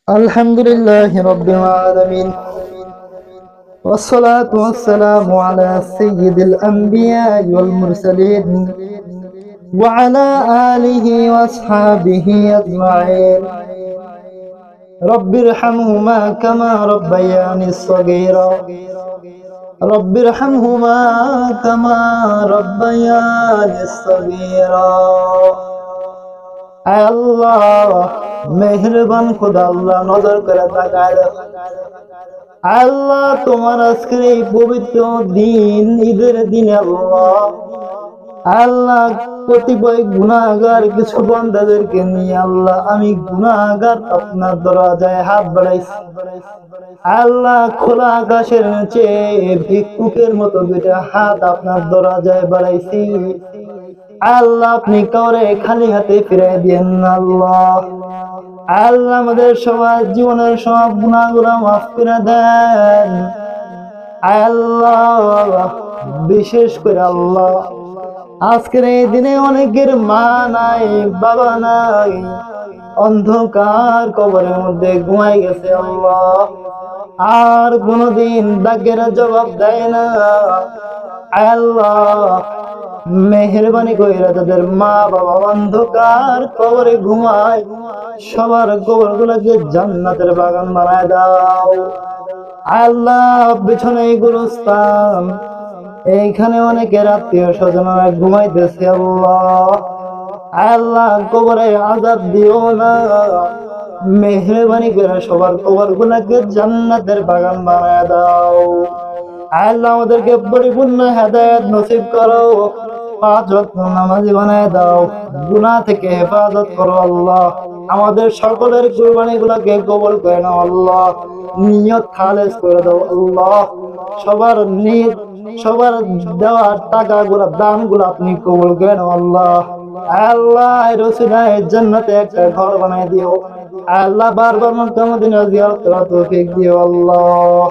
الحمد لله رب العالمين، والصلاة والسلام على سيد الأنبياء والمرسلين وعلى آله وأصحابه أجمعين. رب ارحمهما كما ربياني صغيرا. رب ارحمهما كما ربياني صغيرا. আয় আল্লাহ, মেহেরবান খোদা আল্লাহ, নজর করে তাকায় দেখো। আল্লাহ, তোমার আজকের এই পবিত্র দিন, ঈদের দিনে আল্লাহ আল্লাহ কতিপয় গুনাহগার কিছু বান্দাদেরকে নিয়ে আল্লাহ আমি গুনাহগার আপনার দরজায় হাত বাড়াইছি। আল্লাহ, খোলা আকাশের নিচে ভিক্ষুকের মতো দুইটা হাত আপনার দরজায় বাড়াইছি। আল্লাহ, আপনি কাউরে খালি হাতে ফিরাই দিয়েন না আল্লাহ। আল্লাহ, আমাদের সবার জীবনের সব গুনাহগুলো মাফ করে দেন আল্লাহ। বিশেষ করে আল্লাহ, আজকের এই দিনে অনেকের মা নাই, বাবা নাই, অন্ধকার কবরের মধ্যে ঘুমাই গেছে আল্লাহ, আর কোনদিন ডাকের জবাব দেয় না আল্লাহ। মেহেরবানি কইরা তাদের মা বাবা অন্ধকার কবরে ঘুমায়, সবার কবর গুলাকে জান্নাতের বাগান বানায় দাও আল্লাহ। পিছনে গুরুস্থান, এইখানে অনেকের আত্মীয় স্বজনরা ঘুমাইতেছে আল্লাহ। আল্লাহ, কবরে আযাব দিও না, মেহেরবানি করে সবার কবর গুলাকে জান্নাতের বাগান বানায় দাও আল্লাহ। আমাদেরকে পরিপূর্ণ হেদায়েত নসিব করো, পাঁচ ওয়াক্ত নামাজি বানায় দাও, গুনাহ থেকে হেফাজত করো আল্লাহ। আমাদের সকলের কুরবানি গুলাকে কবুল করে নাও আল্লাহ, নিয়ত খালেস করে দাও আল্লাহ। সবার নিয়ত, সবার দেওয়া টাকা গুলা, দান গুলা আপনি কবুল করে নাও আল্লাহ। আল্লাহ, রসুলায় জান্নাতে একটা ঘর বানায় দিও আল্লাহ। বারবার মক্কা মদিনা জিয়ারত করার তৌফিক দিও আল্লাহ।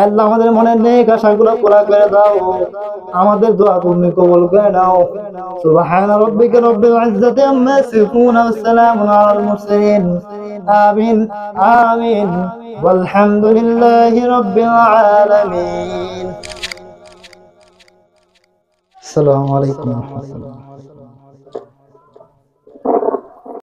আল্লাহ, আমাদের মনের নেক আশাগুলো পুরা করে দাও, আমাদের দোয়া তুমি কবুল করে নাও। সুবহানা রাব্বিকা রাব্বিল ইজ্জাতি আম্মা ইয়াসিফুন ওয়া সালামুন আলাল মুরসালিন। আমিন আমিন ওয়ালহামদুলিল্লাহি রাব্বিল আলামিন। আসসালামু আলাইকুম ওয়া রাহমাতুল্লাহ।